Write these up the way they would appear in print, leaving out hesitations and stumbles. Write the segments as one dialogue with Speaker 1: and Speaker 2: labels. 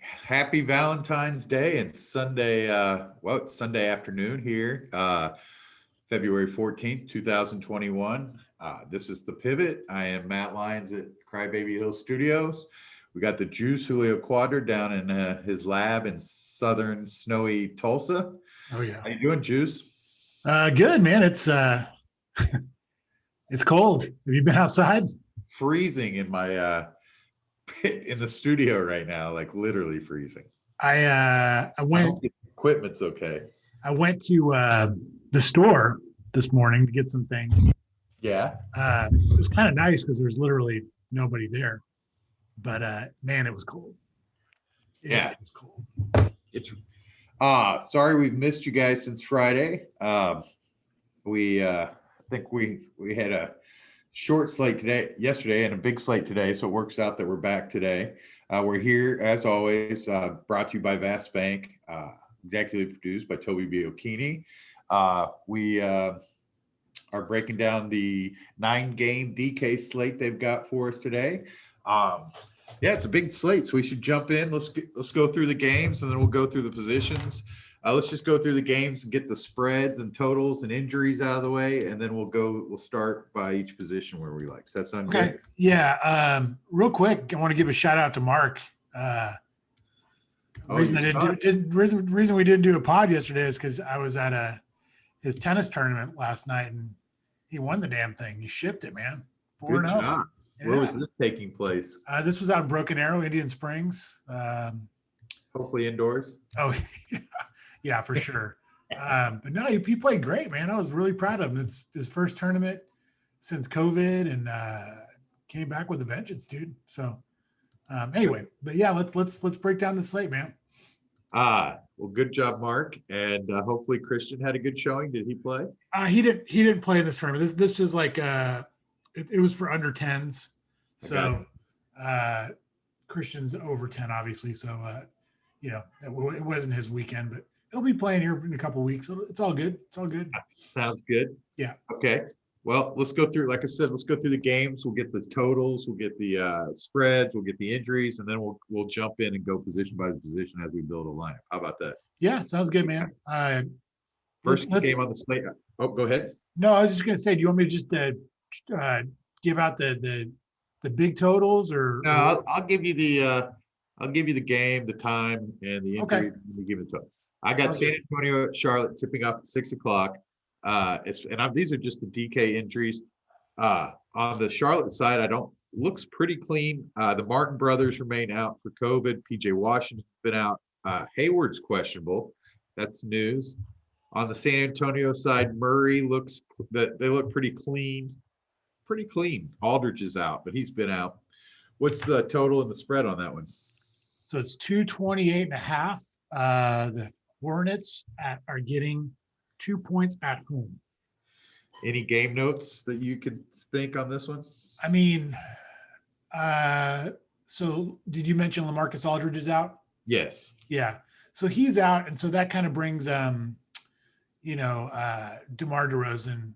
Speaker 1: Happy Valentine's Day and Sunday, it's Sunday afternoon here, February 14th, 2021. This is The Pivot. I am Matt Lyons at Crybaby Hill Studios. We got the Juice Julio Quadra down in his lab in southern snowy Tulsa.
Speaker 2: Oh yeah.
Speaker 1: How you doing, Juice?
Speaker 2: Good, man. It's it's cold. Have you been outside?
Speaker 1: Freezing in my in the studio right now, like literally freezing.
Speaker 2: I
Speaker 1: I
Speaker 2: went
Speaker 1: hope the equipment's okay.
Speaker 2: I went to the store this morning to get some things.
Speaker 1: Yeah.
Speaker 2: It was kind of nice because there's literally nobody there. But man, it was cold.
Speaker 1: Yeah.
Speaker 2: It was cold.
Speaker 1: It's sorry we've missed you guys since Friday. We think we had a short slate yesterday and a big slate today, so it works out that we're back today. We're here as always, brought to you by Vast Bank, executively produced by Toby Biocchini. We are breaking down the 9-game DK slate they've got for us today. Yeah, it's a big slate, so we should jump in. Let's go through the games, and then we'll go through the positions. Let's just go through the games and get the spreads and totals and injuries out of the way, and then we'll start by each position where we like. Does that sound
Speaker 2: Okay.
Speaker 1: good?
Speaker 2: Yeah. Real quick, I want to give a shout out to Mark. Reason we didn't do a pod yesterday is because I was at his tennis tournament last night, and he won the damn thing. He shipped it, man. 4-0.
Speaker 1: Good job.
Speaker 2: Yeah.
Speaker 1: Where was this taking place?
Speaker 2: This was out in Broken Arrow, Indian Springs.
Speaker 1: Hopefully indoors.
Speaker 2: Oh, yeah, for sure. But no, he played great, man. I was really proud of him. It's his first tournament since COVID, and came back with a vengeance, dude. So anyway, but yeah, let's break down the slate, man.
Speaker 1: Well, good job, Mark, and hopefully Christian had a good showing. Did he play?
Speaker 2: He didn't play in this tournament. This was like it was for under 10s. So Christian's over 10, obviously. So it wasn't his weekend, but he'll be playing here in a couple of weeks. So it's all good. It's all good.
Speaker 1: Sounds good.
Speaker 2: Yeah.
Speaker 1: Okay. Well, let's go through, like I said, let's go through the games. We'll get the totals, we'll get the spreads, we'll get the injuries, and then we'll jump in and go position by position as we build a lineup. How about that?
Speaker 2: Yeah, sounds good, man.
Speaker 1: First game on the slate. Oh, go ahead.
Speaker 2: No, I was just gonna say, do you want me to just give out the big totals, or?
Speaker 1: No, I'll give you the game, the time, and the injury.
Speaker 2: Okay.
Speaker 1: You give it to us. I got San Antonio at Charlotte tipping off at 6:00. These are just the DK injuries. On the Charlotte side, looks pretty clean. The Martin brothers remain out for COVID. PJ Washington's been out. Hayward's questionable. That's news. On the San Antonio side, Murray they look pretty clean. Pretty clean. Aldridge is out, but he's been out. What's the total and the spread on that one?
Speaker 2: So it's 228.5. The Hornets are getting 2 points at home.
Speaker 1: Any game notes that you can think on this one?
Speaker 2: I mean, so did you mention Lamarcus Aldridge is out?
Speaker 1: Yes.
Speaker 2: Yeah. So he's out, and so that kind of brings DeMar DeRozan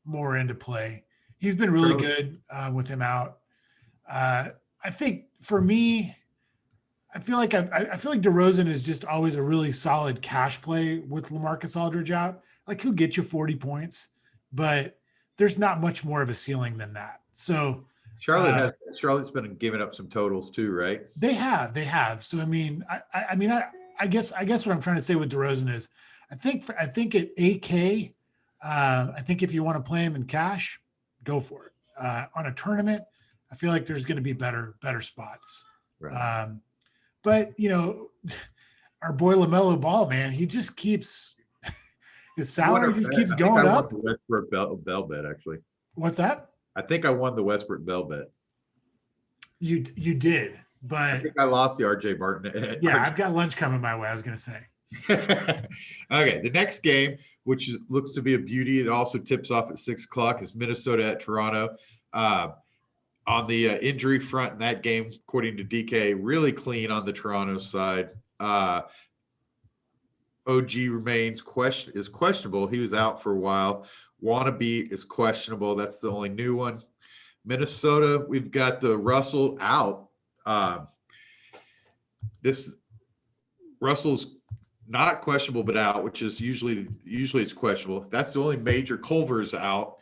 Speaker 2: more into play. He's been really good with him out. I think for me, I feel like DeRozan is just always a really solid cash play with Lamarcus Aldridge out. Like, he'll get you 40 points, but there's not much more of a ceiling than that. So
Speaker 1: Charlotte's been giving up some totals too, right?
Speaker 2: They have. So I guess what I'm trying to say with DeRozan is, I think at 8K, I think if you want to play him in cash, go for it. On a tournament, I feel like there's going to be better spots.
Speaker 1: Right.
Speaker 2: But our boy LaMelo Ball, man, he just keeps his salary just keeps going up.
Speaker 1: I won the Westbrook Bell bet, actually.
Speaker 2: What's that?
Speaker 1: I think I won the Westbrook Bell bet.
Speaker 2: You did, but
Speaker 1: I think I lost the RJ Barton.
Speaker 2: Yeah, I've got lunch coming my way. I was going to say.
Speaker 1: Okay, the next game, which looks to be a beauty, it also tips off at 6:00, is Minnesota at Toronto. On the injury front in that game, according to DK, really clean on the Toronto side. OG remains is questionable. He was out for a while. Wannabe is questionable. That's the only new one. Minnesota, we've got the Russell out. This Russell's not questionable, but out, which is usually it's questionable. That's the only major. Culver's out.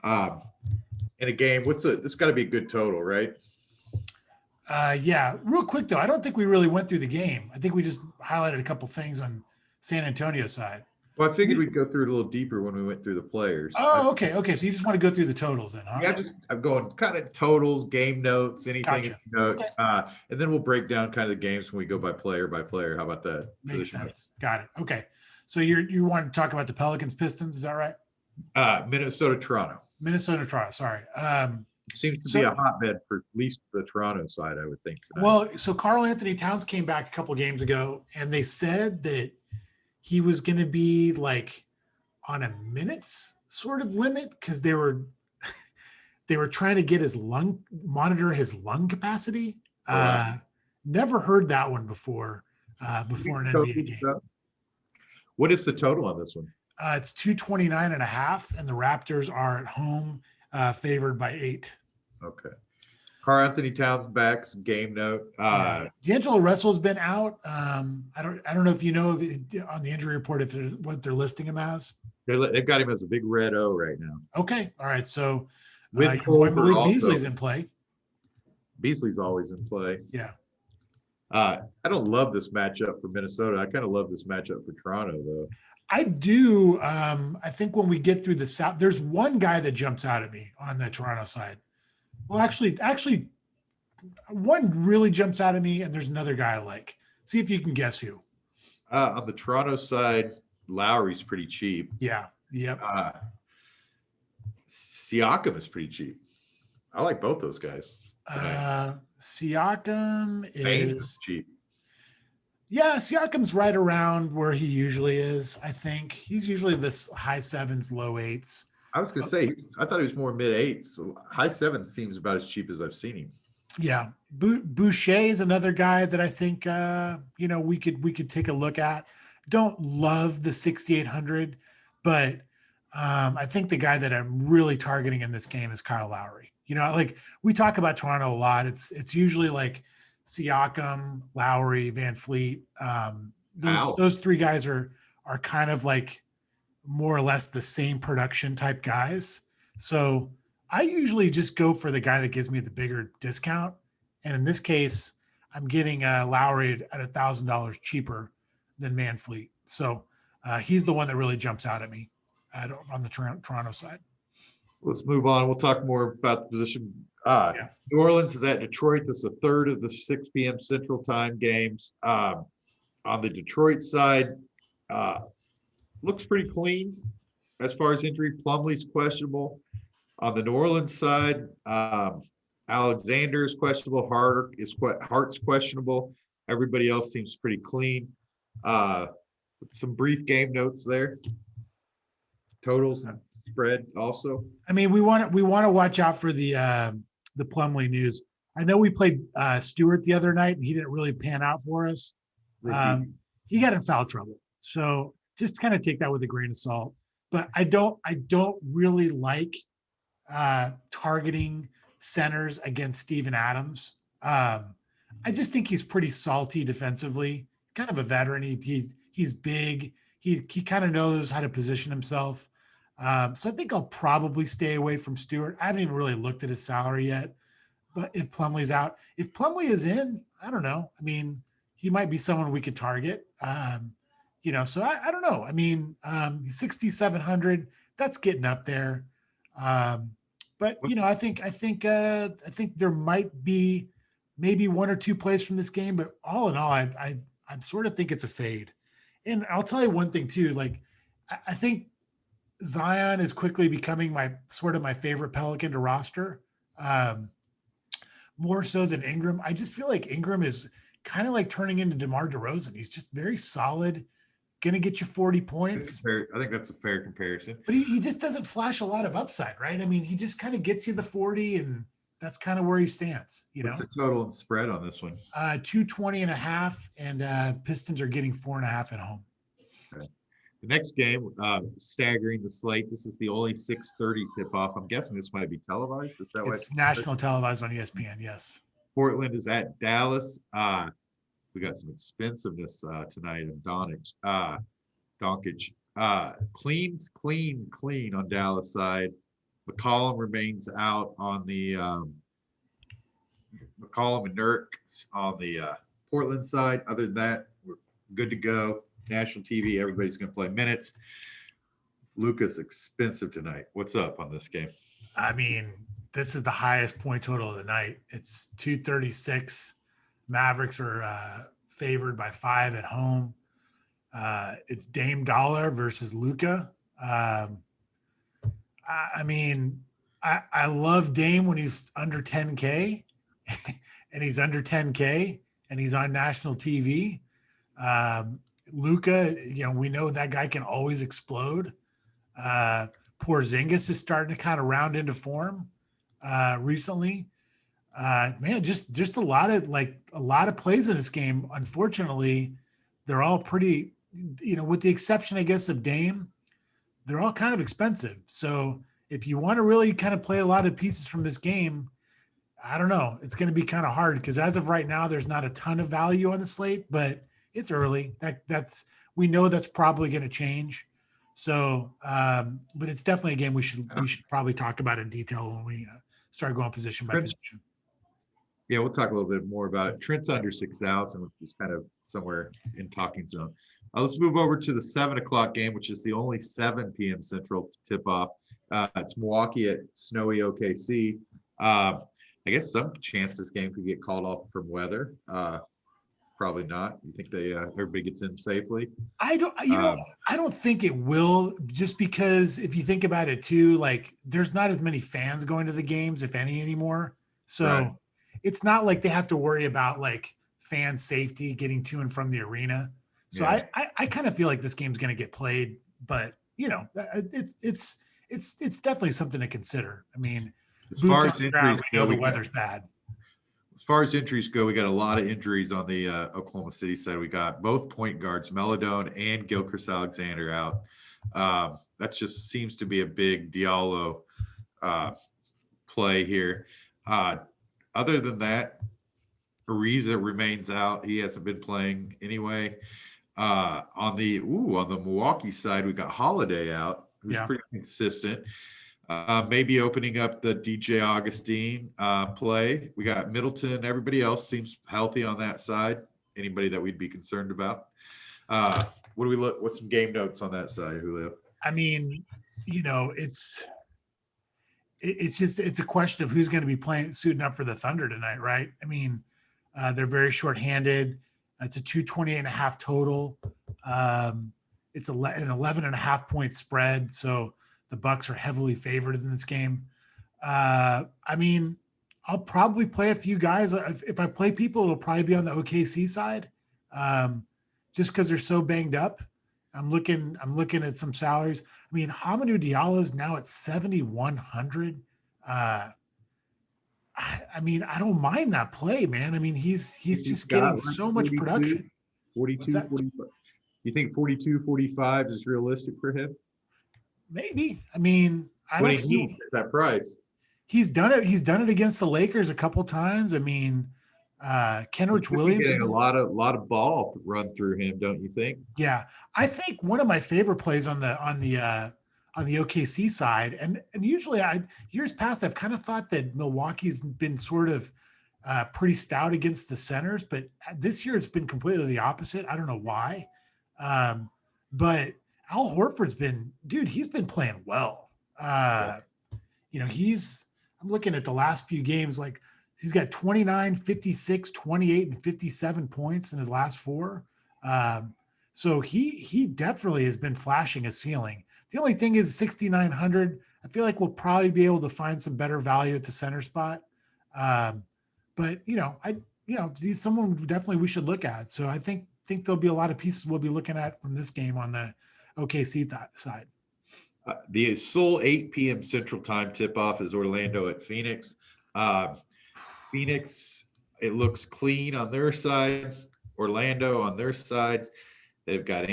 Speaker 1: In a game, this got to be a good total, right?
Speaker 2: Yeah, real quick though, I don't think we really went through the game. I think we just highlighted a couple things on San Antonio side.
Speaker 1: Well, I figured we'd go through it a little deeper when we went through the players.
Speaker 2: Oh, okay. So you just want to go through the totals then, huh?
Speaker 1: Yeah, I'm going kind of totals, game notes, anything.
Speaker 2: Gotcha.
Speaker 1: Note, okay. And then we'll break down kind of the games when we go by player. How about that?
Speaker 2: Makes sense. Got it. Okay. So you want to talk about the Pelicans Pistons, is that right?
Speaker 1: Minnesota Toronto.
Speaker 2: Sorry.
Speaker 1: Seems to be a hotbed for at least the Toronto side, I would think. Tonight.
Speaker 2: Well, so Karl Anthony Towns came back a couple games ago, and they said that he was going to be like on a minutes sort of limit because they were trying to get monitor his lung capacity. Never heard that one before an NBA game.
Speaker 1: What is the total on this one?
Speaker 2: It's 229.5, and the Raptors are at home, favored by 8.
Speaker 1: Okay. Karl Anthony Towns back's game note.
Speaker 2: D'Angelo Russell's been out. I don't know if you know on the injury report what they're listing him as.
Speaker 1: They've got him as a big red O right now.
Speaker 2: Okay, all right. So your boy Malik Beasley's in play.
Speaker 1: Beasley's always in play.
Speaker 2: Yeah.
Speaker 1: I don't love this matchup for Minnesota. I kind of love this matchup for Toronto, though.
Speaker 2: I do. I think when we get through the South, there's one guy that jumps out at me on the Toronto side. Well, actually, one really jumps out at me, and there's another guy I like. See if you can guess who.
Speaker 1: On the Toronto side, Lowry's pretty cheap.
Speaker 2: Yeah. Yep.
Speaker 1: Siakam is pretty cheap. I like both those guys.
Speaker 2: Siakam is
Speaker 1: cheap.
Speaker 2: Yeah, Siakam's right around where he usually is. I think he's usually this high 7s, low 8s.
Speaker 1: I was going to say, I thought he was more mid 8s. So high 7s seems about as cheap as I've seen him.
Speaker 2: Yeah. Boucher is another guy that I think, we could take a look at. Don't love the 6,800, but I think the guy that I'm really targeting in this game is Kyle Lowry. Like we talk about Toronto a lot. It's usually like Siakam, Lowry, Van Fleet. Those three guys are kind of like more or less the same production type guys. So I usually just go for the guy that gives me the bigger discount. And in this case, I'm getting Lowry at $1,000 cheaper than Van Fleet. So he's the one that really jumps out at me on the Toronto side.
Speaker 1: Let's move on. We'll talk more about the position. New Orleans is at Detroit. This is a third of the 6 p.m. Central Time games. On the Detroit side, looks pretty clean as far as injury. Plumlee's questionable. On the New Orleans side, Alexander is questionable. Hart's questionable. Everybody else seems pretty clean. Some brief game notes there. Totals and spread also.
Speaker 2: I mean, we want to watch out for the Plumlee news. I know we played Stewart the other night and he didn't really pan out for us. He got in foul trouble. So just kind of take that with a grain of salt. But I don't really like targeting centers against Steven Adams. I just think he's pretty salty defensively, kind of a veteran. He's big. He kind of knows how to position himself. So I think I'll probably stay away from Stewart. I haven't even really looked at his salary yet. But if Plumlee's out, if Plumlee is in, I don't know. I mean, he might be someone we could target. So I don't know. I mean, 6,700, that's getting up there. But I think there might be maybe one or two plays from this game, but all in all, I sort of think it's a fade. And I'll tell you one thing too. Like, I think Zion is quickly becoming my favorite Pelican to roster, more so than Ingram. I just feel like Ingram is kind of like turning into DeMar DeRozan. He's just very solid, going to get you 40 points.
Speaker 1: I think that's a fair comparison.
Speaker 2: But he just doesn't flash a lot of upside, right? I mean, he just kind of gets you the 40, and that's kind of where he stands.
Speaker 1: What's the total and spread on this one?
Speaker 2: 220.5, and Pistons are getting 4.5 at home.
Speaker 1: Okay. The next game, staggering the slate. This is the only 6:30 tip-off. I'm guessing this might be televised. Is that
Speaker 2: It's national televised on ESPN, yes.
Speaker 1: Portland is at Dallas. We got some expensiveness tonight in Doncic. Clean on Dallas side. McCollum remains out on the McCollum and Nurk on the Portland side. Other than that, we're good to go. National TV, everybody's going to play minutes. Luka's expensive tonight. What's up on this game?
Speaker 2: I mean, this is the highest point total of the night. It's 236. Mavericks are favored by 5 at home. It's Dame Dollar versus Luka. I mean, I love Dame when he's under 10K and he's under 10K and he's on national TV. Luka, we know that guy can always explode. Porzingis is starting to kind of round into form recently. Man, just a lot of plays in this game. Unfortunately, they're all pretty, with the exception, I guess, of Dame, they're all kind of expensive. So if you want to really kind of play a lot of pieces from this game, I don't know. It's going to be kind of hard because as of right now, there's not a ton of value on the slate, but it's early. We know that's probably going to change. So, but it's definitely a game we should probably talk about in detail when we start going position by position.
Speaker 1: Yeah, we'll talk a little bit more about it. Trent's under 6,000, which is kind of somewhere in talking zone. Let's move over to the 7 o'clock game, which is the only 7 p.m. Central tip-off. It's Milwaukee at snowy OKC. I guess some chance this game could get called off from weather. Probably not. You think everybody gets in safely?
Speaker 2: I don't think it will, just because if you think about it too, like there's not as many fans going to the games, if any, anymore. So right. It's not like they have to worry about like fan safety getting to and from the arena. So yeah. I kind of feel like this game's going to get played, but it's definitely something to consider. I mean,
Speaker 1: as far as injuries go,
Speaker 2: the weather's bad.
Speaker 1: As far as injuries go, we got a lot of injuries on the Oklahoma City side. We got both point guards, Melodone and Gilchrist-Alexander out. That just seems to be a big Diallo play here. Other than that, Ariza remains out. He hasn't been playing anyway. On the Milwaukee side, we got Holiday out, who's pretty consistent. Maybe opening up the DJ Augustine play. We got Middleton. Everybody else seems healthy on that side. Anybody that we'd be concerned about? What's some game notes on that side, Julio?
Speaker 2: I mean, it's a question of who's going to be suiting up for the Thunder tonight, right? I mean, they're very shorthanded. It's a 228.5 total. It's an 11.5 point spread. So the Bucks are heavily favored in this game. I mean, I'll probably play a few guys. If I play people, it'll probably be on the OKC side, just because they're so banged up. I'm looking at some salaries. I mean, Hamidou Diallo is now at 7,100. I mean, I don't mind that play, man. I mean, he's just getting so much
Speaker 1: 42,
Speaker 2: production.
Speaker 1: 42, 45. You think 42, 45 is realistic for him?
Speaker 2: Maybe. I mean, I don't see
Speaker 1: that price.
Speaker 2: He's done it. He's done it against the Lakers a couple times. I mean, Kenrich Williams
Speaker 1: getting a lot of ball run through him, don't you think?
Speaker 2: Yeah, I think one of my favorite plays on the OKC side, and usually years past I've kind of thought that Milwaukee's been sort of pretty stout against the centers, but this year it's been completely the opposite. I don't know why, but Al Horford's he's been playing well. I'm looking at the last few games, like he's got 29, 56, 28, and 57 points in his last 4. So he definitely has been flashing a ceiling. The only thing is 6,900. I feel like we'll probably be able to find some better value at the center spot. But he's someone definitely we should look at. So I think there'll be a lot of pieces we'll be looking at from this game on the OKC side.
Speaker 1: The sole 8 p.m. Central Time tip-off is Orlando at Phoenix. Phoenix, it looks clean on their side. Orlando on their side, they've got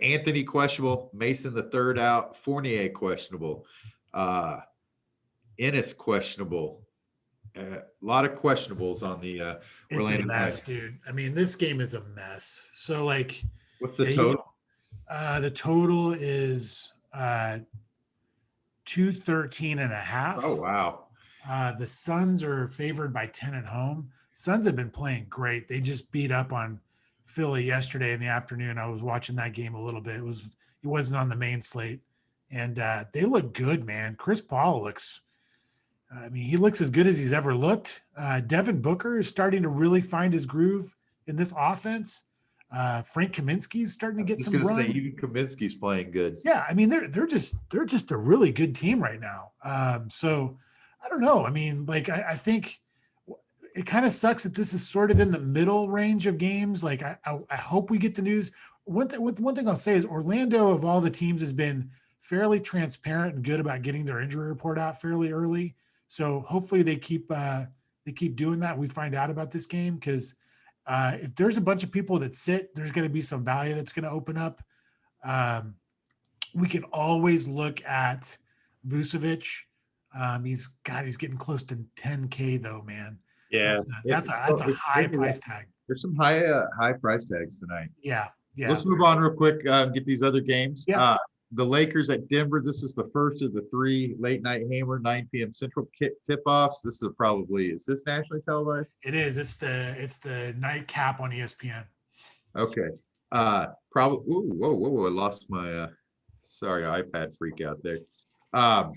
Speaker 1: Anthony questionable, Mason the third out, Fournier questionable, Ennis questionable, A lot of questionables on the
Speaker 2: It's a
Speaker 1: Orlando
Speaker 2: mess,
Speaker 1: side.
Speaker 2: dude. I mean, this game is a mess. So like,
Speaker 1: What's the
Speaker 2: yeah,
Speaker 1: total?
Speaker 2: the total is 213 and a
Speaker 1: Oh
Speaker 2: half.
Speaker 1: wow.
Speaker 2: The Suns are favored by 10 at home. Suns have been playing great. They just beat up on Philly yesterday in the afternoon. I was watching that game a little bit. It wasn't on the main slate, and they look good, man. Chris Paul looks. I mean, he looks as good as he's ever looked. Devin Booker is starting to really find his groove in this offense. Frank Kaminsky's starting
Speaker 1: I
Speaker 2: to
Speaker 1: was
Speaker 2: get
Speaker 1: just
Speaker 2: some
Speaker 1: gonna say
Speaker 2: run.
Speaker 1: even Kaminsky's playing good.
Speaker 2: Yeah, I mean they're just a really good team right now. So I don't know. I mean, like I think it kind of sucks that this is sort of in the middle range of games. Like I hope we get the news. One thing I'll say is Orlando of all the teams has been fairly transparent and good about getting their injury report out fairly early. So hopefully they keep doing that. We find out about this game because if there's a bunch of people that sit, there's going to be some value that's going to open up. Um, we can always look at Vucevic. He's getting close to 10K though, man.
Speaker 1: Yeah,
Speaker 2: That's a high price tag.
Speaker 1: there's some high price tags tonight.
Speaker 2: Yeah, yeah,
Speaker 1: Let's move on real quick. Get these other games.
Speaker 2: yeah.
Speaker 1: The Lakers at Denver. This is the first of the 3 late night hammer 9 p.m. Central tip offs. This is this nationally televised?
Speaker 2: It is. It's the nightcap on ESPN.
Speaker 1: Okay. Probably. Ooh, whoa! I lost my. Sorry, iPad freak out there. Um,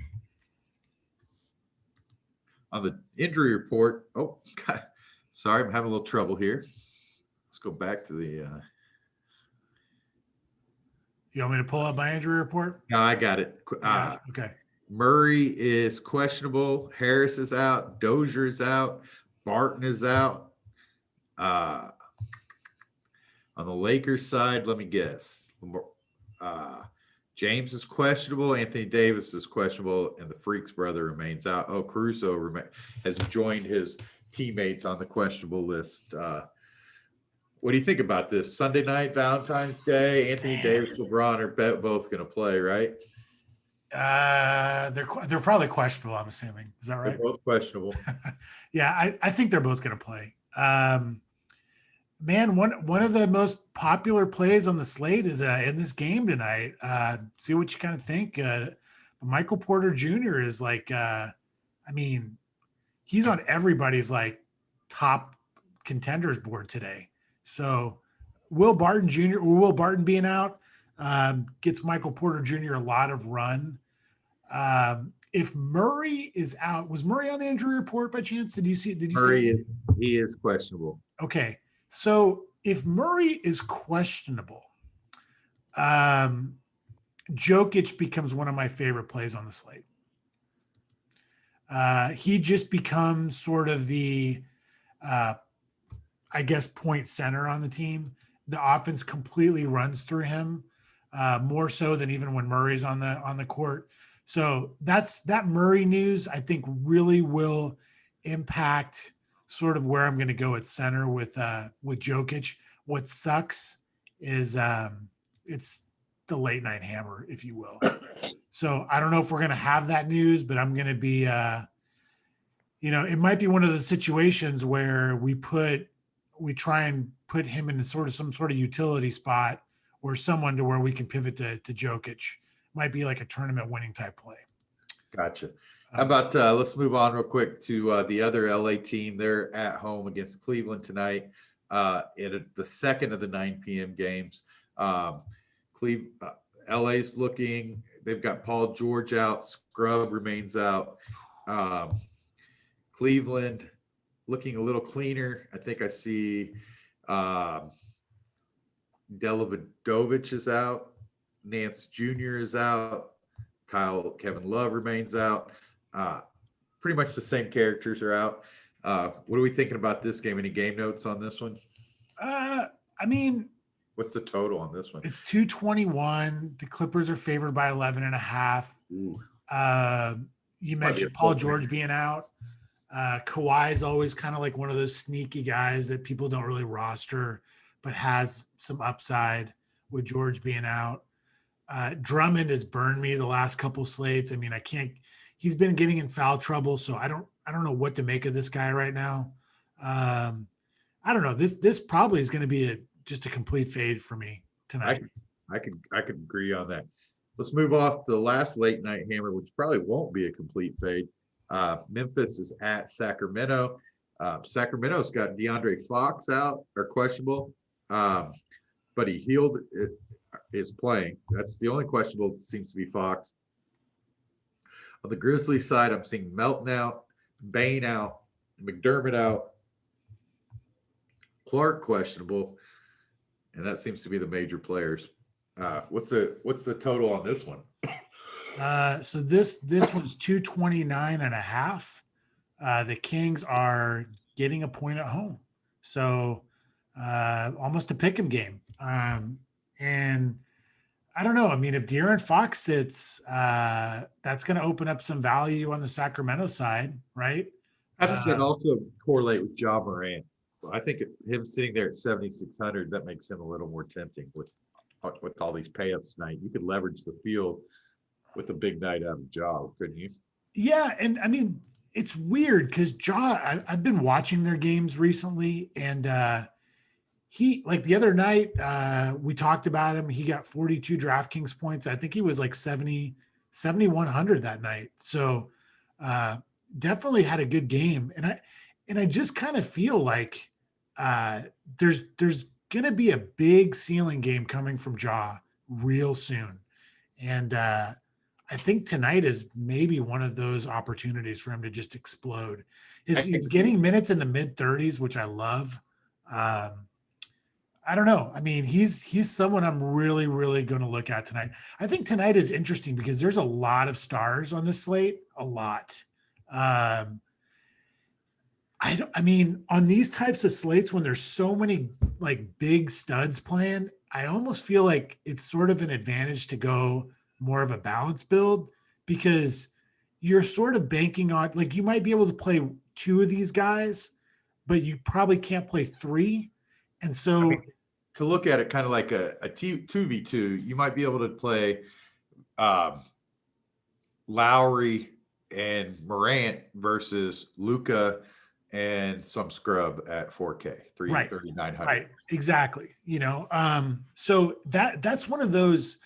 Speaker 1: on the injury report. Oh, God. Sorry, I'm having a little trouble here. Let's go back to the.
Speaker 2: You want me to pull up my injury report?
Speaker 1: No, I got it.
Speaker 2: Yeah. Okay.
Speaker 1: Murray is questionable. Harris is out. Dozier is out. Barton is out. On the Lakers side, let me guess. James is questionable. Anthony Davis is questionable, and the Freak's brother remains out. Oh, Caruso has joined his teammates on the questionable list. What do you think about this? Sunday night, Valentine's Day, Anthony Davis, LeBron are both going to play, right?
Speaker 2: They're probably questionable. I'm assuming. Is that right?
Speaker 1: They're both questionable.
Speaker 2: Yeah, I think they're both going to play. Man, one of the most popular plays on the slate is in this game tonight. See what you kind of think. Michael Porter Jr. is like, I mean, he's on everybody's like top contenders board today. So Will Barton being out gets Michael Porter Jr. a lot of run. If Murray is out, was Murray on the injury report by chance? Did you see?
Speaker 1: Murray, he is questionable.
Speaker 2: Okay. So if Murray is questionable, Jokic becomes one of my favorite plays on the slate. He just becomes sort of the, I guess, point center on the team. The offense completely runs through him, more so than even when Murray's on the court. So that Murray news, I think, really will impact sort of where I'm going to go at center with Jokic. What sucks is it's the late night hammer, if you will. So I don't know if we're going to have that news, but I'm going to be, it might be one of the situations where we try and put him in some sort of utility spot or someone to where we can pivot to Jokic. Might be like a tournament winning type play.
Speaker 1: Gotcha. How about let's move on real quick to the other LA team. They're at home against Cleveland tonight in the second of the 9 p.m. games. LA's looking, they've got Paul George out, Scrub remains out. Cleveland looking a little cleaner. I think I see Dellavedovich is out. Nance Jr. is out. Kevin Love remains out. Pretty much the same characters are out. What are we thinking about this game? Any game notes on this one?
Speaker 2: I mean,
Speaker 1: what's the total on this one?
Speaker 2: It's 221. The Clippers are favored by 11.5. You mentioned Paul George being out. Kawhi is always kind of like one of those sneaky guys that people don't really roster, but has some upside with George being out. Drummond has burned me the last couple slates. I mean, he's been getting in foul trouble, so I don't don't know what to make of this guy right now. I don't know. This probably is going to be just a complete fade for me
Speaker 1: I
Speaker 2: tonight.
Speaker 1: could, I could agree on that. Let's move off the last late night hammer, which probably won't be a complete fade. Memphis is at Sacramento. Sacramento's got DeAndre Fox out or questionable, but he healed is playing. That's the only questionable seems to be Fox. On the Grizzlies side, I'm seeing Melton out, Bain out, McDermott out, Clark questionable, and that seems to be the major players. What's the total on this one?
Speaker 2: So this one's 229.5. The Kings are getting a point at home, so almost a pick 'em game. And I don't know. I mean, if De'Aaron Fox sits, that's going to open up some value on the Sacramento side, right?
Speaker 1: How does that also correlate with Ja Morant? I think him sitting there at 7,600, that makes him a little more tempting with all these payups tonight. You could leverage the field with a big night out of Ja, couldn't you?
Speaker 2: Yeah, and I mean, it's weird because I've been watching their games recently, and he, like the other night, we talked about him. He got 42 DraftKings points. I think he was like 7,100 that night. So definitely had a good game. And I just kind of feel like there's going to be a big ceiling game coming from Ja real soon. And I think tonight is maybe one of those opportunities for him to just explode. He's getting minutes in the mid 30s, which I love. I don't know. I mean, he's someone I'm really, really going to look at tonight. I think tonight is interesting because there's a lot of stars on the slate, a lot. I mean, on these types of slates, when there's so many like big studs playing, I almost feel like it's sort of an advantage to go more of a balanced build because you're sort of banking on, like, you might be able to play two of these guys, but you probably can't play three. And so,
Speaker 1: I mean, to look at it kind of like a 2v2, you might be able to play Lowry and Morant versus Luka and some scrub at 4K, 3,900.
Speaker 2: Right, exactly. So that's one of those.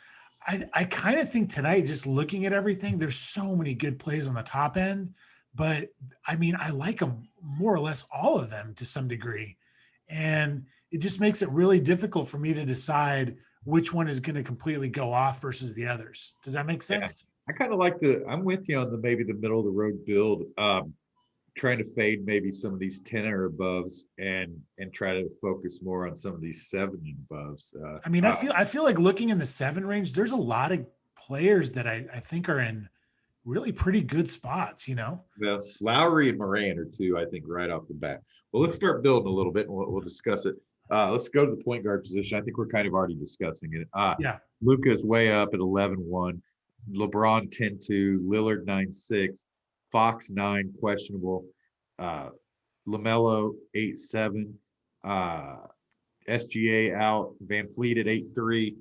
Speaker 2: I kind of think tonight, just looking at everything, there's so many good plays on the top end, but I mean, I like them more or less all of them to some degree. And it just makes it really difficult for me to decide which one is going to completely go off versus the others. Does that make sense?
Speaker 1: Yeah, I kind of like I'm with you on maybe the middle of the road build, trying to fade maybe some of these 10 or aboves and try to focus more on some of these 7 and aboves.
Speaker 2: I mean, I feel like looking in the 7 range, there's a lot of players that I think are in really pretty good spots,
Speaker 1: Yeah, Lowry and Morant are two, I think, right off the bat. Well, let's start building a little bit and we'll discuss it. Let's go to the point guard position. I think we're kind of already discussing it.
Speaker 2: Yeah.
Speaker 1: Luka's way up at 11-1, LeBron 10-2, Lillard 9-6, Fox 9 questionable, LaMelo 8-7, SGA out, Van Fleet at 8-3.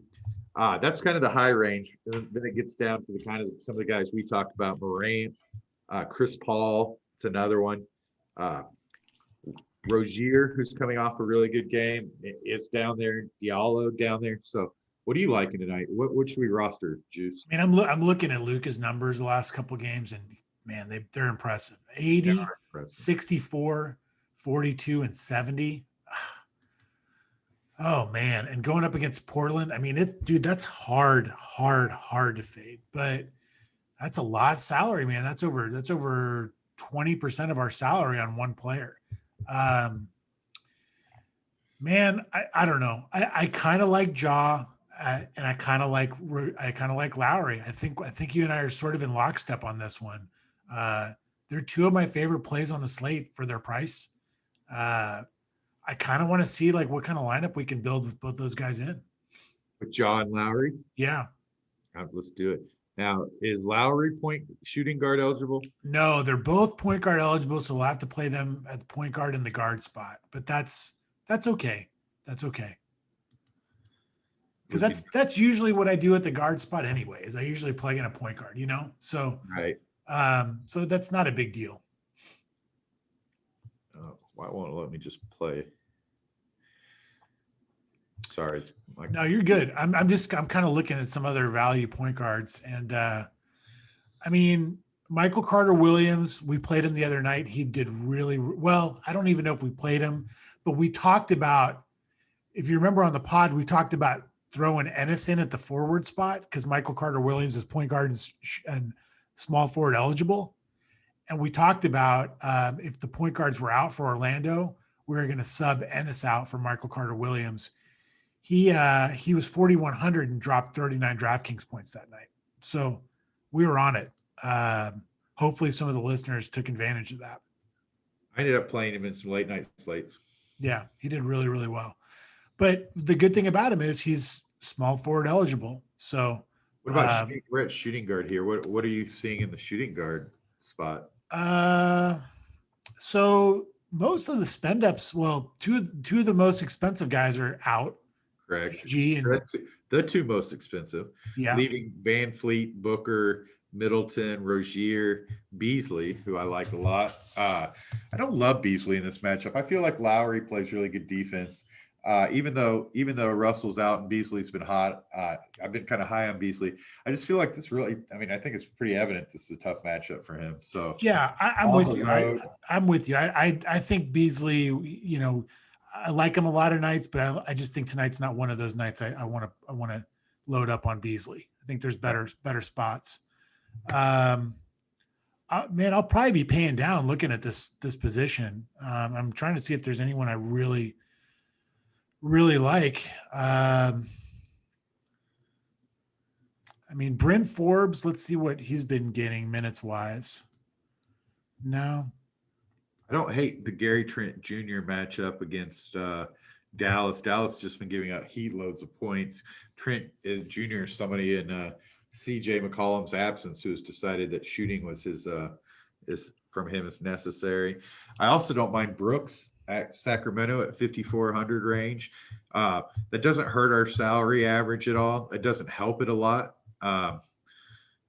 Speaker 1: That's kind of the high range. Then it gets down to the kind of some of the guys we talked about: Morant, Chris Paul. It's another one. Rozier, who's coming off a really good game, is down there. Diallo down there. So, what are you liking tonight? What should we roster, Juice?
Speaker 2: I mean, I'm looking at Luka's numbers the last couple of games, and man, they're impressive. 80, 64, 42, and 70. Oh man, and going up against Portland, I mean, that's hard to fade, but that's a lot of salary, man. That's over 20% of our salary on one player. Man, I don't know. I kind of like Ja, and I kind of like Lowry. I think you and I are sort of in lockstep on this one. They're two of my favorite plays on the slate for their price. I kind of want to see like what kind of lineup we can build with both those guys in.
Speaker 1: With Ja and Lowry?
Speaker 2: Yeah.
Speaker 1: Let's do it. Now, is Lowry shooting guard eligible?
Speaker 2: No, they're both point guard eligible, so we'll have to play them at the point guard and the guard spot. But that's okay. That's okay. Because that's usually what I do at the guard spot anyway, is I usually plug in a point guard, So
Speaker 1: right.
Speaker 2: So that's not a big deal.
Speaker 1: Why won't it let me just play? Sorry.
Speaker 2: No, you're good. I'm kind of looking at some other value point guards. And I mean, Michael Carter Williams, we played him the other night. He did really well. I don't even know if we played him, but we talked about, if you remember on the pod, we talked about throwing Ennis in at the forward spot because Michael Carter Williams is point guard and small forward eligible. And we talked about if the point guards were out for Orlando, we were going to sub Ennis out for Michael Carter Williams. He was 4,100 and dropped 39 DraftKings points that night. So we were on it. Hopefully some of the listeners took advantage of that.
Speaker 1: I ended up playing him in some late night slates.
Speaker 2: Yeah, he did really, really well. But the good thing about him is he's small forward eligible. So
Speaker 1: what about we're at shooting guard here? What are you seeing in the shooting guard spot?
Speaker 2: So most of the spend ups, well, two of the most expensive guys are out.
Speaker 1: Correct.
Speaker 2: G and
Speaker 1: the two most expensive.
Speaker 2: Yeah.
Speaker 1: Leaving Van Fleet, Booker, Middleton, Rozier, Beasley, who I like a lot. I don't love Beasley in this matchup. I feel like Lowry plays really good defense. Even though Russell's out and Beasley's been hot, I've been kind of high on Beasley. I just feel like this really, I mean, I think it's pretty evident this is a tough matchup for him. So
Speaker 2: yeah, I'm with you. I'm with you. I think Beasley, you know, I like him a lot of nights, but I just think tonight's not one of those nights I want to load up on Beasley. I think there's better spots. Man, I'll probably be paying down looking at this position. I'm trying to see if there's anyone I really like. I mean, Bryn Forbes, let's see what he's been getting minutes wise. No.
Speaker 1: I don't hate the Gary Trent Jr. matchup against Dallas. Dallas just been giving out heat loads of points. Trent Jr. is somebody in CJ McCollum's absence who has decided that shooting was his is from him is necessary. I also don't mind Brooks at Sacramento at 5,400 range. That doesn't hurt our salary average at all. It doesn't help it a lot.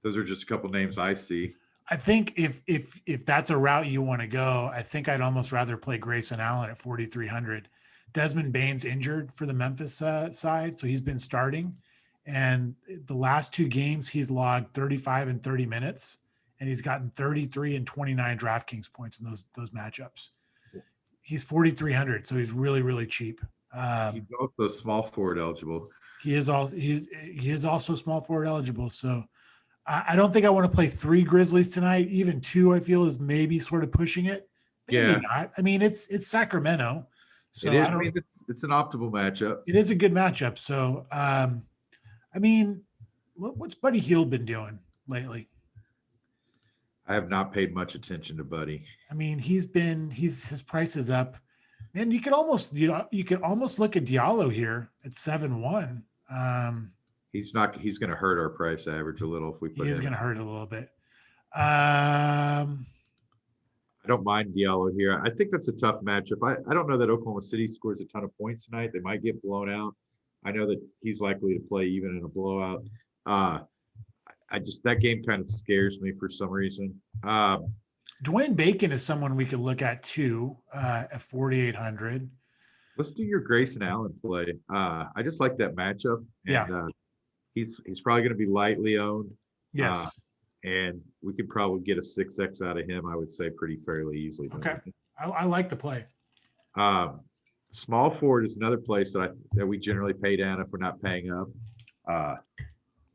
Speaker 1: Those are just a couple names I see.
Speaker 2: I think if that's a route you want to go, I think I'd almost rather play Grayson Allen at 4,300. Desmond Baines injured for the Memphis side, so he's been starting. And the last two games, he's logged 35 and 30 minutes, and he's gotten 33 and 29 DraftKings points in those matchups. He's 4,300, so he's really, really cheap.
Speaker 1: He's also small forward eligible.
Speaker 2: He is also small forward eligible. So I don't think I want to play 3 Grizzlies tonight. Even 2, I feel, is maybe sort of pushing it. Maybe not. I mean, it's Sacramento. So
Speaker 1: it is. It's an optimal matchup.
Speaker 2: It is a good matchup. So, I mean, what's Buddy Hield been doing lately?
Speaker 1: I have not paid much attention to Buddy.
Speaker 2: I mean, his price is up. And you could almost look at Diallo here at 7-1.
Speaker 1: He's going to hurt our price average a little if we put him.
Speaker 2: He is going to hurt a little bit. I
Speaker 1: don't mind Diallo here. I think that's a tough matchup. I don't know that Oklahoma City scores a ton of points tonight. They might get blown out. I know that he's likely to play even in a blowout. That game kind of scares me for some reason.
Speaker 2: Dwyane Bacon is someone we could look at too at 4,800.
Speaker 1: Let's do your Grayson Allen play. I just like that matchup. And, he's probably going to be lightly owned.
Speaker 2: Yes.
Speaker 1: And we could probably get a 6X out of him, I would say, pretty fairly easily.
Speaker 2: Okay. I like the play.
Speaker 1: Small forward is another place that we generally pay down if we're not paying up.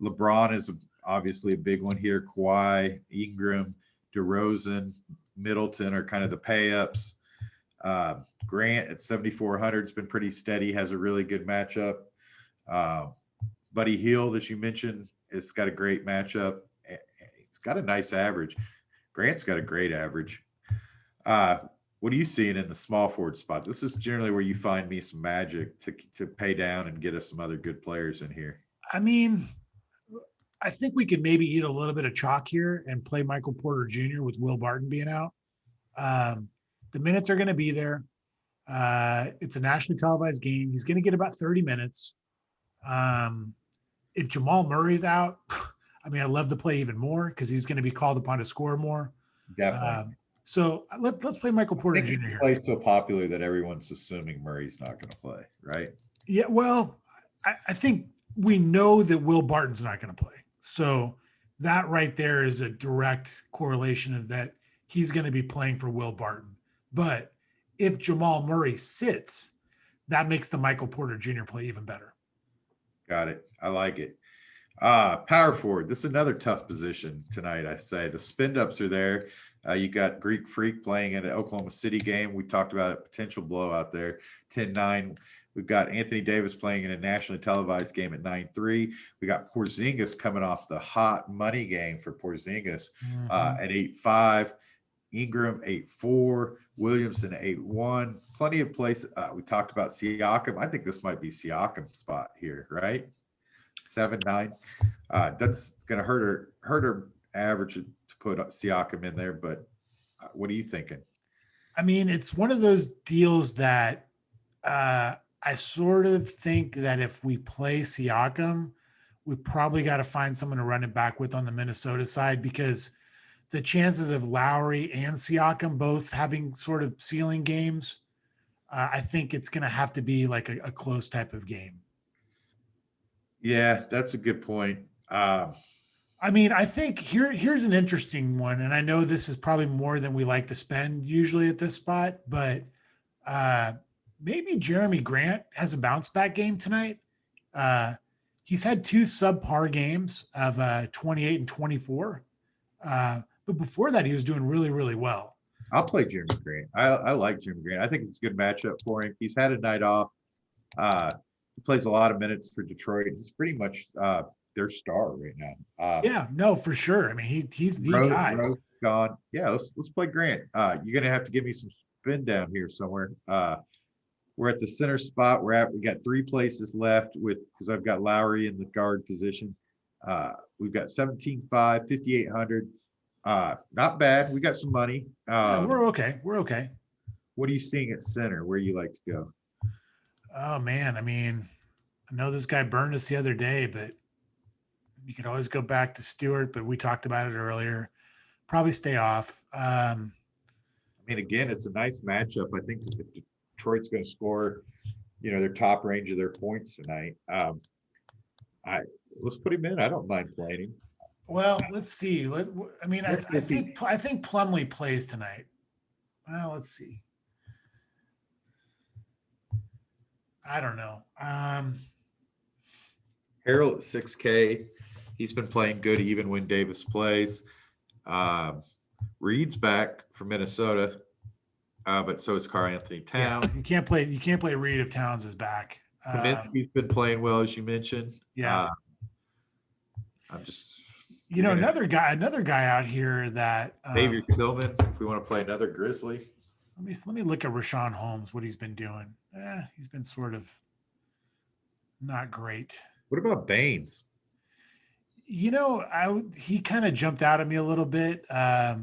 Speaker 1: LeBron is obviously a big one here. Kawhi, Ingram, DeRozan, Middleton are kind of the pay ups. Grant at 7,400 has been pretty steady, has a really good matchup. Buddy Hield, as you mentioned, has got a great matchup. He's got a nice average. Grant's got a great average. What are you seeing in the small forward spot? This is generally where you find me some magic to pay down and get us some other good players in here.
Speaker 2: I mean, I think we could maybe eat a little bit of chalk here and play Michael Porter Jr. with Will Barton being out. The minutes are going to be there. It's a nationally televised game. He's going to get about 30 minutes. If Jamal Murray's out, I mean, I'd love to play even more because he's going to be called upon to score more.
Speaker 1: Definitely.
Speaker 2: So let's play Michael
Speaker 1: I
Speaker 2: Porter
Speaker 1: think
Speaker 2: Jr.
Speaker 1: the
Speaker 2: here.
Speaker 1: play's so popular that everyone's assuming Murray's not going to play, right?
Speaker 2: Yeah, well, I think we know that Will Barton's not going to play. So that right there is a direct correlation of that he's going to be playing for Will Barton. But if Jamal Murray sits, that makes the Michael Porter Jr. play even better.
Speaker 1: Got it. I like it. Power forward. This is another tough position tonight, I say. The spin ups are there. You got Greek Freak playing in an Oklahoma City game. We talked about a potential blowout there, 10-9. We've got Anthony Davis playing in a nationally televised game at 9-3. We got Porzingis coming off the hot money game for Porzingis at 8-5. Ingram 8-4. Williamson 8-1. Plenty of places. We talked about Siakam. I think this might be Siakam's spot here, right? 7-9. That's going to hurt her average to put Siakam in there. But what are you thinking?
Speaker 2: I mean, it's one of those deals that I sort of think that if we play Siakam, we probably got to find someone to run it back with on the Minnesota side, because the chances of Lowry and Siakam both having sort of ceiling games, I think it's going to have to be like a close type of game.
Speaker 1: Yeah, that's a good point.
Speaker 2: I mean, I think here's an interesting one, and I know this is probably more than we like to spend usually at this spot, but maybe Jeremy Grant has a bounce back game tonight. He's had 2 subpar games of 28 and 24. But before that, he was doing really, really well.
Speaker 1: I'll play Jeremy Grant. I like Jeremy Grant. I think it's a good matchup for him. He's had a night off. He plays a lot of minutes for Detroit. He's pretty much their star right now.
Speaker 2: Yeah, no, for sure. I mean, he's the guy.
Speaker 1: Rose gone. Yeah, let's play Grant. You're gonna have to give me some spin down here somewhere. We're at the center spot. We got 3 places left because I've got Lowry in the guard position. We've got 17-5, 5,800. Not bad. We got some money.
Speaker 2: Yeah, we're okay. We're okay.
Speaker 1: What are you seeing at center? Where you like to go?
Speaker 2: Oh man, I mean, I know this guy burned us the other day, but you could always go back to Stewart. But we talked about it earlier. Probably stay off.
Speaker 1: I mean, again, it's a nice matchup. I think if Detroit's going to score, their top range of their points tonight. Let's put him in. I don't mind playing him.
Speaker 2: Well, let's see. I think Plumlee plays tonight. Well, let's see. I don't know.
Speaker 1: Harold at 6K. He's been playing good even when Davis plays. Reed's back from Minnesota, but so is Karl Anthony Towns.
Speaker 2: Yeah, you can't play Reed if Towns is back.
Speaker 1: Kaminsky's been playing well, as you mentioned.
Speaker 2: Yeah.
Speaker 1: I'm just
Speaker 2: another guy out here that
Speaker 1: Xavier Tillman, if we want to play another Grizzly.
Speaker 2: Let me look at Rashawn Holmes, what he's been doing. He's been sort of not great.
Speaker 1: What about Baines?
Speaker 2: He kind of jumped out at me a little bit. So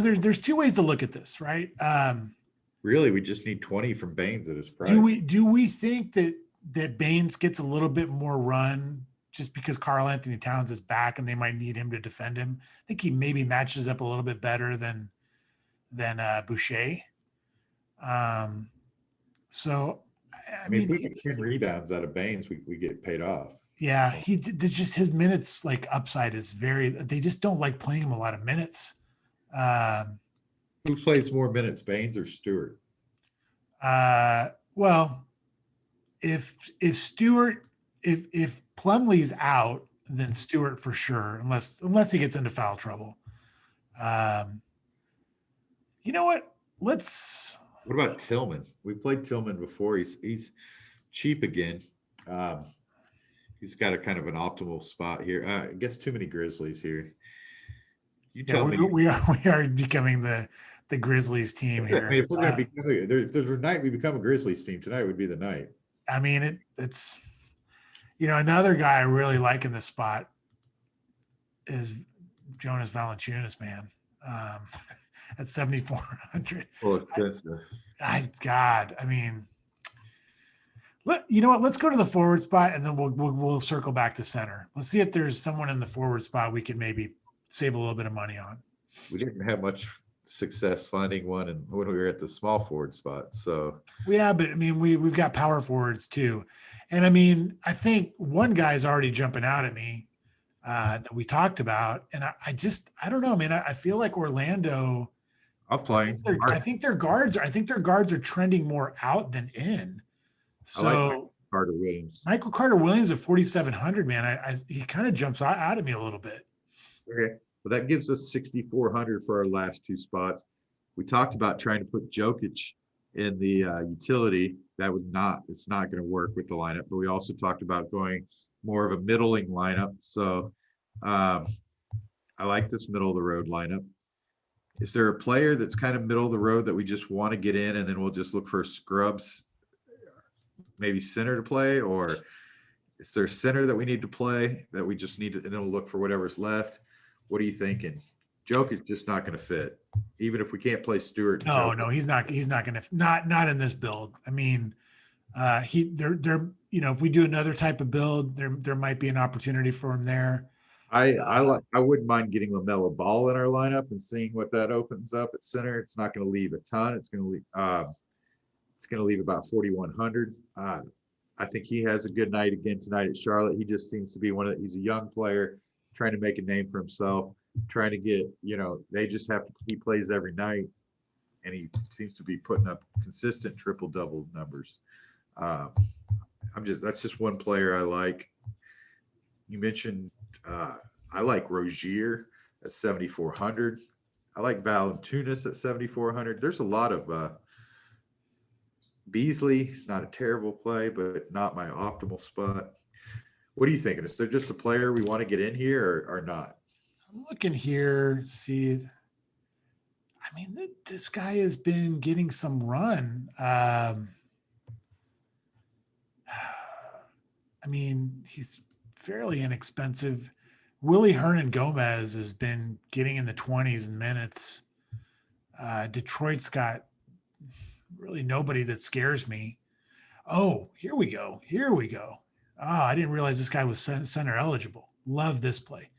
Speaker 2: there's 2 ways to look at this, right?
Speaker 1: Really, we just need 20 from Baines at his price.
Speaker 2: Do we think that Baines gets a little bit more run just because Karl Anthony Towns is back and they might need him to defend him? I think he maybe matches up a little bit better than Boucher. So I mean,
Speaker 1: if we get 10 rebounds out of Baines, we get paid off.
Speaker 2: Yeah, just his minutes upside is they just don't like playing him a lot of minutes.
Speaker 1: Who plays more minutes, Baines or Stewart?
Speaker 2: Well, if Plumlee's out, then Stewart for sure, unless he gets into foul trouble. You know what?
Speaker 1: What about Tillman? We played Tillman before. He's cheap again. He's got a kind of an optimal spot here. I guess too many Grizzlies here. You tell me.
Speaker 2: We are becoming the Grizzlies team here.
Speaker 1: I mean, if we're going to if there's a night we become a Grizzlies team, tonight would be the night.
Speaker 2: I mean, it's another guy I really like in this spot is Jonas Valentino, man. At 7,400.
Speaker 1: Well, expensive.
Speaker 2: I mean, you know what? Let's go to the forward spot and then we'll circle back to center. Let's see if there's someone in the forward spot we can maybe save a little bit of money on.
Speaker 1: we didn't have much success finding one and when we were at the small forward spot. So
Speaker 2: Yeah, but I mean, we've got power forwards too, and I mean, I think one guy's already jumping out at me that we talked about, and I don't know, man. I feel like Orlando.
Speaker 1: I'm playing.
Speaker 2: I think their guards are trending more out than in.
Speaker 1: I like
Speaker 2: So
Speaker 1: Carter Williams.
Speaker 2: Michael Carter Williams at 4,700, man. He kind of jumps out at me a little bit.
Speaker 1: Okay. Well, that gives us 6,400 for our last two spots. We talked about trying to put Jokic in the utility. It's not going to work with the lineup. But we also talked about going more of a middling lineup. So I like this middle of the road lineup. Is there a player that's kind of middle of the road that we just want to get in and then we'll just look for scrubs, maybe center to play? Or is there a center that we need to play that we just need to, and then we'll look for whatever's left? What are you thinking? Jokic just not going to fit, even if we can't play Stewart.
Speaker 2: No, he's not going to, not in this build. I mean, they're, if we do another type of build, there might be an opportunity for him there.
Speaker 1: I wouldn't mind getting LaMelo Ball in our lineup and seeing what that opens up at center. It's not going to leave a ton. It's going to leave about 4,100. I think he has a good night again tonight at Charlotte. He just seems to be he's a young player trying to make a name for himself, trying to get, he plays every night and he seems to be putting up consistent triple-double numbers. That's just one player I like. You mentioned, I like Rozier at 7,400. I like Valanciunas at 7,400. There's a lot of Beasley. It's not a terrible play, but not my optimal spot. What are you thinking? Is there just a player we want to get in here or not?
Speaker 2: I'm looking here, see. I mean, this guy has been getting some run. I mean, he's fairly inexpensive. Willie Hernan Gomez has been getting in the 20s in minutes. Detroit's got really nobody that scares me. Oh, here we go. I didn't realize this guy was center eligible. Love this play.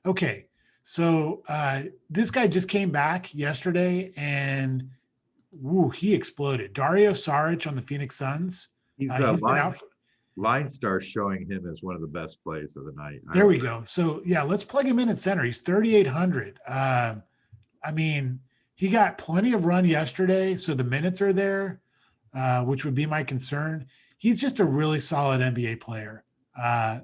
Speaker 2: Okay, so this guy just came back yesterday and he exploded. Dario Saric on the Phoenix Suns.
Speaker 1: He's been out for Line Star showing him as one of the best plays of the night.
Speaker 2: There we go. So yeah, let's plug him in at center. He's 3,800. I mean, he got plenty of run yesterday, so the minutes are there, which would be my concern. He's just a really solid NBA player.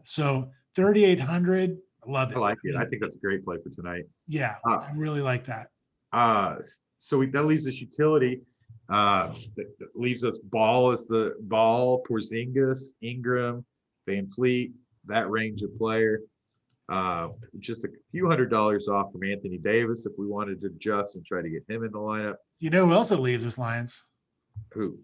Speaker 2: So 3,800, I love it.
Speaker 1: I like it. I think that's a great play for tonight.
Speaker 2: Yeah, I really like that.
Speaker 1: So that leaves us utility. That leaves us Ball as the Ball, Porzingis, Ingram, Van Fleet, that range of player. Just a few $100s off from Anthony Davis if we wanted to adjust and try to get him in the lineup.
Speaker 2: You know who else it leaves us, Lions?
Speaker 1: Who?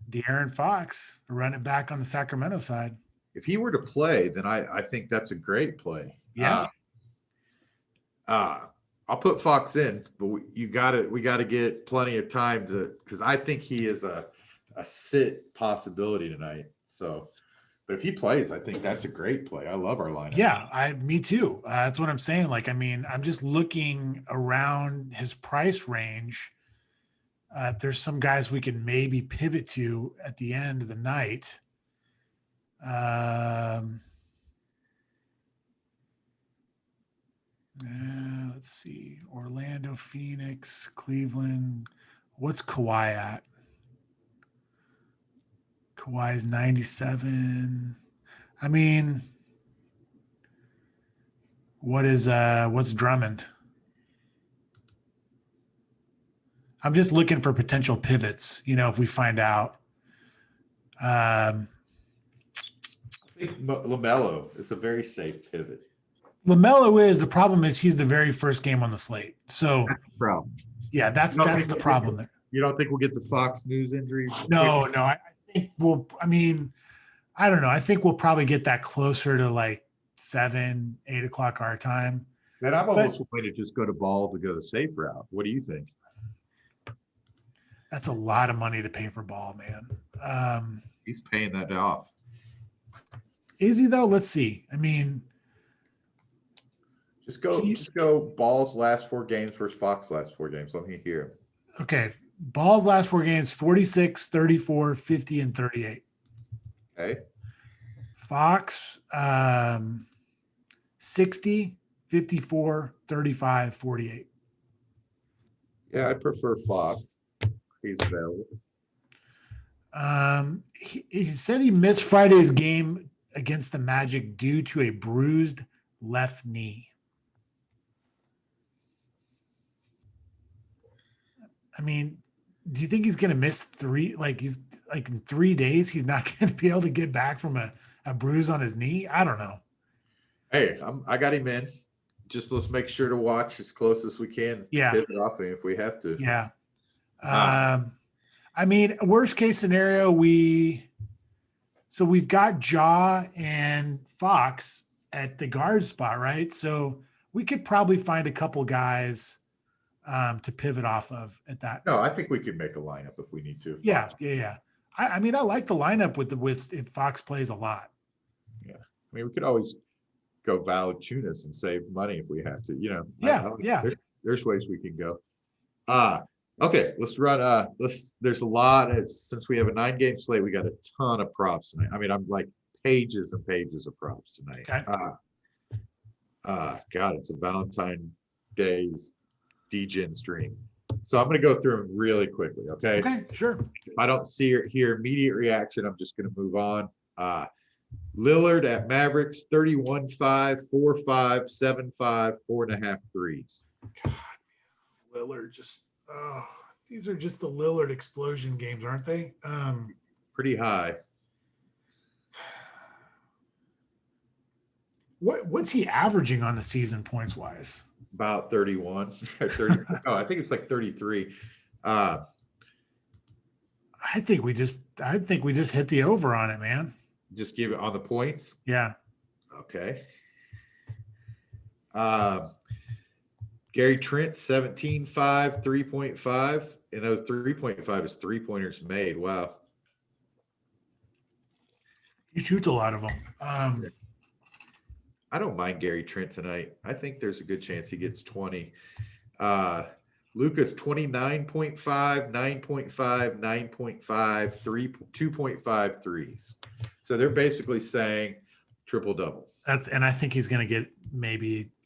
Speaker 2: De'Aaron Fox, run it back on the Sacramento side.
Speaker 1: If he were to play, then I think that's a great play.
Speaker 2: Yeah.
Speaker 1: I'll put Fox in, but we got to get plenty of time because I think he is a sit possibility tonight. So, but if he plays, I think that's a great play. I love our lineup.
Speaker 2: Yeah, me too. That's what I'm saying. Like, I mean, I'm just looking around his price range. There's some guys we can maybe pivot to at the end of the night. Let's see. Orlando, Phoenix, Cleveland. What's Kawhi at? Kawhi's 97. I mean, what's Drummond? I'm just looking for potential pivots, if we find out.
Speaker 1: I think LaMelo is a very safe pivot.
Speaker 2: LaMelo is. The problem is he's the very first game on the slate. So
Speaker 1: that's the problem.
Speaker 2: Yeah, that's the problem there.
Speaker 1: You don't think we'll get the Fox News injury?
Speaker 2: No. I think I don't know. I think we'll probably get that closer to like 7, 8 o'clock our time.
Speaker 1: Then I'm almost willing to just go to Ball to go the safe route. What do you think?
Speaker 2: That's a lot of money to pay for Ball, man.
Speaker 1: He's paying that off.
Speaker 2: Is he though? Let's see. I mean,
Speaker 1: Just go Balls last 4 games versus Fox last 4 games. Let me hear.
Speaker 2: Okay. Ball's last 4 games, 46, 34, 50, and 38.
Speaker 1: Okay.
Speaker 2: Fox, 60, 54, 35, 48.
Speaker 1: Yeah, I'd prefer Fox. He's available.
Speaker 2: He said he missed Friday's game against the Magic due to a bruised left knee. I mean, do you think he's going to miss 3? He's like in 3 days, he's not going to be able to get back from a bruise on his knee? I don't know.
Speaker 1: Hey, I got him in. Just let's make sure to watch as close as we can.
Speaker 2: Yeah.
Speaker 1: Pivot off him if we have to.
Speaker 2: Yeah. I mean, worst case scenario, we've got Jaw and Fox at the guard spot, right? So we could probably find a couple guys to pivot off of at that.
Speaker 1: No, I think we could make a lineup if we need to.
Speaker 2: Yeah. I mean, I like the lineup with if Fox plays a lot.
Speaker 1: Yeah, I mean, we could always go Valanciunas and save money if we have to.
Speaker 2: Yeah.
Speaker 1: There's ways we can go. Okay, let's run. There's a lot since we have a 9-game slate. We got a ton of props tonight. I mean, I'm like pages and pages of props tonight.
Speaker 2: Okay.
Speaker 1: God, it's a Valentine Day's DGen stream. So I'm going to go through them really quickly. Okay.
Speaker 2: Okay, sure.
Speaker 1: If I don't see or hear immediate reaction, I'm just going to move on. Lillard at Mavericks, 31-5, 4-5, 7-5, 4.5 threes.
Speaker 2: God, Lillard just these are just the Lillard explosion games, aren't they?
Speaker 1: Pretty high.
Speaker 2: What's he averaging on the season points wise?
Speaker 1: About 31 or 30. No, I think it's like 33.
Speaker 2: I think we just hit the over on it, man.
Speaker 1: Just give it on the points.
Speaker 2: Yeah.
Speaker 1: Okay. Gary Trent, 17-5, 3.5. And those 3.5 is 3-pointers made. Wow.
Speaker 2: He shoots a lot of them.
Speaker 1: I don't mind Gary Trent tonight. I think there's a good chance he gets 20. Lucas, 29.5, 9.5, 9.5, 2.5 threes. So they're basically saying triple-double.
Speaker 2: And I think he's going to get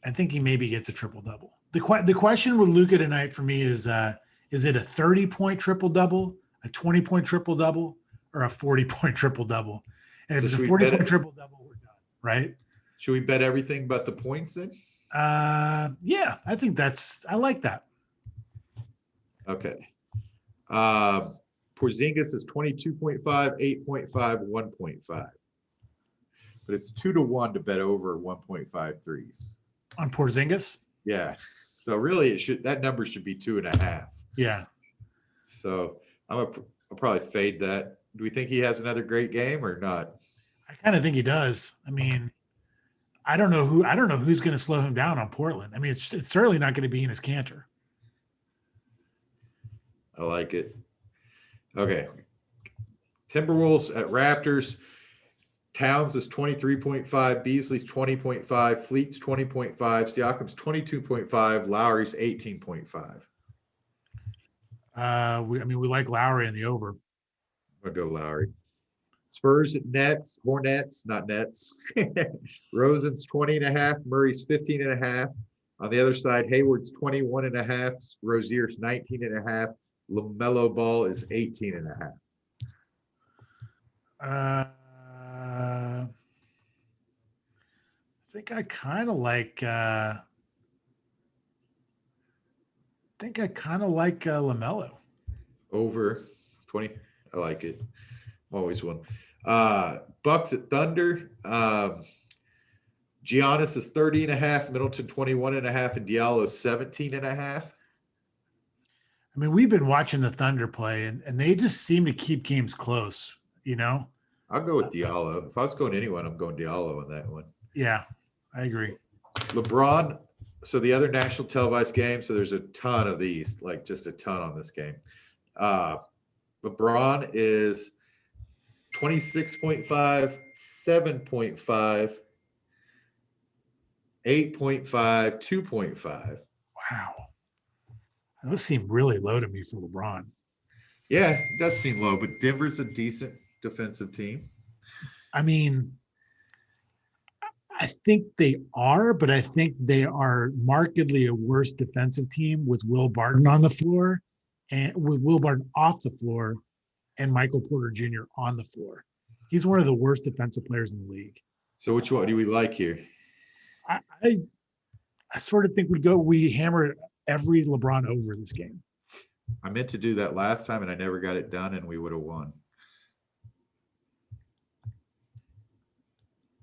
Speaker 2: I think he maybe gets a triple-double. The question with Luka tonight for me is it a 30-point triple-double, a 20-point triple-double, or a 40-point triple-double? And if it's a 40-point triple-double, we're done, right?
Speaker 1: Should we bet everything but the points then?
Speaker 2: Yeah, I think I like that.
Speaker 1: Okay. Porzingis is 22.5, 8.5, 1.5. But it's 2-1 to bet over 1.5 threes.
Speaker 2: On Porzingis?
Speaker 1: Yeah. So really that number should be 2.5.
Speaker 2: Yeah.
Speaker 1: So I'll probably fade that. Do we think he has another great game or not?
Speaker 2: I kind of think he does. I mean, I don't know who's going to slow him down on Portland. I mean, it's certainly not going to be Enes Kanter.
Speaker 1: I like it. Okay. Timberwolves at Raptors. Towns is 23.5. Beasley's 20.5. Fleet's 20.5. Siakam's 22.5. Lowry's 18.5.
Speaker 2: We like Lowry in the over.
Speaker 1: I'll go Lowry. Spurs at Nets, Hornets, not Nets. Rosen's 20.5. Murray's 15.5. On the other side, Hayward's 21.5. Rozier's 19.5. LaMelo Ball is 18.5.
Speaker 2: I think I kind of like LaMelo.
Speaker 1: Over 20. I like it. I'm always one. Bucks at Thunder. Giannis is 30.5, Middleton 21.5, and Diallo 17.5.
Speaker 2: I mean, we've been watching the Thunder play, and they just seem to keep games close, you know?
Speaker 1: I'll go with Diallo. If I was going anyone, I'm going Diallo on that one.
Speaker 2: Yeah, I agree.
Speaker 1: LeBron, so the other national televised game, so there's a ton of these, like just a ton on this game. LeBron is 26.5, 7.5, 8.5, 2.5.
Speaker 2: Wow. Those seem really low to me for LeBron.
Speaker 1: Yeah, it does seem low, but Denver's a decent defensive team.
Speaker 2: I mean, I think they are, but I think they are markedly a worse defensive team with Will Barton on the floor and with Will Barton off the floor and Michael Porter Jr. on the floor. He's one of the worst defensive players in the league.
Speaker 1: So which one do we like here?
Speaker 2: I sort of think we hammer every LeBron over this game.
Speaker 1: I meant to do that last time and I never got it done and we would have won.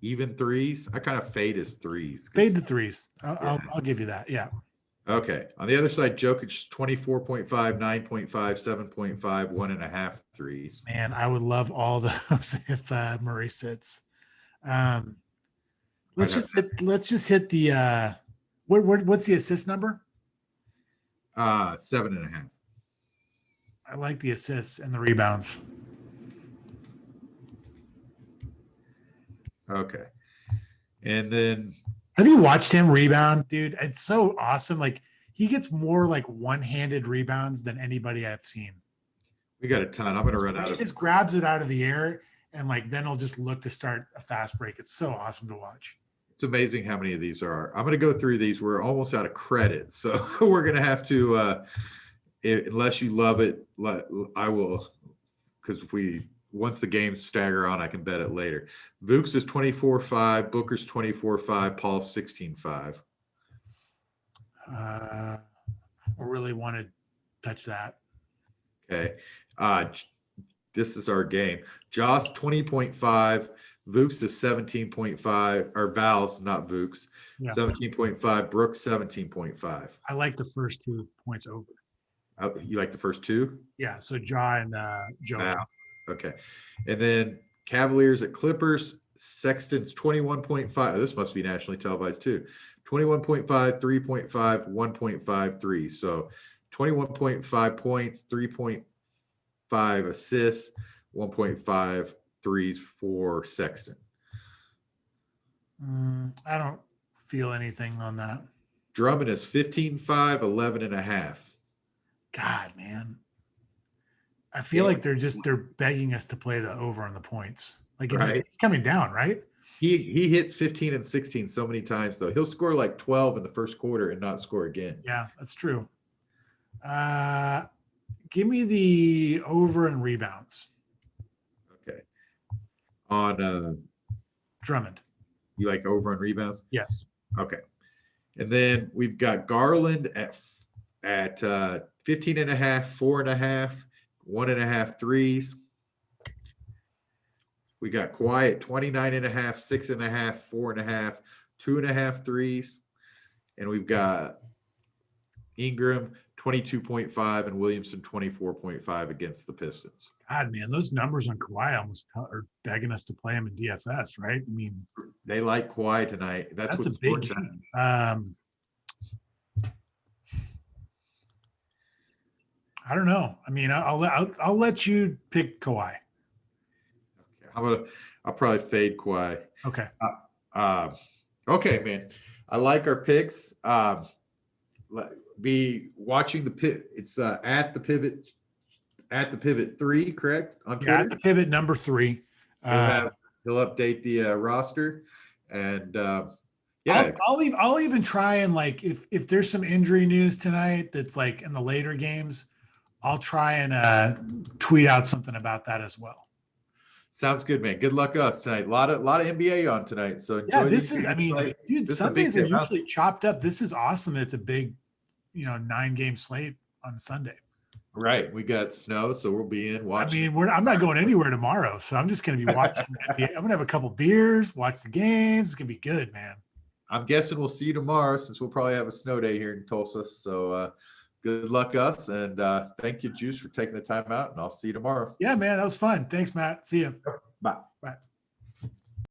Speaker 1: Even threes? I kind of fade his threes.
Speaker 2: Fade the threes. I'll give you that. Yeah.
Speaker 1: Okay. On the other side, Jokic 24.5, 9.5, 7.5, 1.5 threes.
Speaker 2: Man, I would love all those if Murray sits. Let's just hit the what's the assist number?
Speaker 1: 7.5.
Speaker 2: I like the assists and the rebounds.
Speaker 1: Okay. And then
Speaker 2: have you watched him rebound, dude? It's so awesome. Like he gets more like one-handed rebounds than anybody I've seen.
Speaker 1: We got a ton. I'm gonna run out.
Speaker 2: He just grabs it out of the air and like then he'll just look to start a fast break. It's so awesome to watch.
Speaker 1: It's amazing how many of these are. I'm gonna go through these. We're almost out of credit, so we're gonna have to. Unless you love it, I will, because if once the games stagger on, I can bet it later. Vooks is 24.5, Booker's 24.5, Paul's 16.5.
Speaker 2: I don't really want to touch that.
Speaker 1: Okay. This is our game. Joss 20.5, Vooks is 17.5, or Val's, not Vooks, 17.5, Brooks 17.5.
Speaker 2: I like the first 2 points over.
Speaker 1: You like the first two?
Speaker 2: Yeah. So Ja and Joe.
Speaker 1: Wow. Okay. And then Cavaliers at Clippers, Sexton's 21.5. This must be nationally televised too. 21.5, 3.5, 1.5 threes. So 21.5 points, 3.5 assists, 1.5 threes for Sexton.
Speaker 2: I don't feel anything on that.
Speaker 1: Drummond is 15.5, 11.5.
Speaker 2: God, man. I feel like they're begging us to play the over on the points. Like it's coming down, right?
Speaker 1: He hits 15 and 16 so many times though. He'll score like 12 in the first quarter and not score again.
Speaker 2: Yeah, that's true. Give me the over and rebounds.
Speaker 1: Okay. On
Speaker 2: Drummond.
Speaker 1: You like over and rebounds?
Speaker 2: Yes.
Speaker 1: Okay. And then we've got Garland at 15 and a half, 4.5, 1.5 threes. We got Kawhi at 29 and a half, 6.5, 4.5, 2.5 threes. And we've got Ingram 22.5 and Williamson 24.5 against the Pistons.
Speaker 2: God, man, those numbers on Kawhi almost are begging us to play him in DFS, right? I mean,
Speaker 1: they like Kawhi tonight. That's
Speaker 2: a big game. I don't know. I mean, I'll let you pick Kawhi.
Speaker 1: Okay, I'll probably fade Kawhi.
Speaker 2: Okay.
Speaker 1: Okay, man. I like our picks. Be watching the pivot. It's at the pivot 3, correct? On Twitter?
Speaker 2: At the pivot number 3.
Speaker 1: He'll update the roster, and
Speaker 2: I'll even try and like if there's some injury news tonight that's like in the later games, I'll try and tweet out something about that as well.
Speaker 1: Sounds good, man. Good luck us tonight. A lot of NBA on tonight. So
Speaker 2: enjoy dude, Sundays are usually chopped up. This is awesome. It's a big, 9-game slate on Sunday.
Speaker 1: Right. We got snow, so we'll be in watching.
Speaker 2: I mean, I'm not going anywhere tomorrow, so I'm just going to be watching NBA. I'm going to have a couple beers, watch the games. It's going to be good, man.
Speaker 1: I'm guessing we'll see you tomorrow since we'll probably have a snow day here in Tulsa. So good luck us, and thank you, Juice, for taking the time out, and I'll see you tomorrow.
Speaker 2: Yeah, man, that was fun. Thanks, Matt. See you.
Speaker 1: Bye.
Speaker 2: Bye.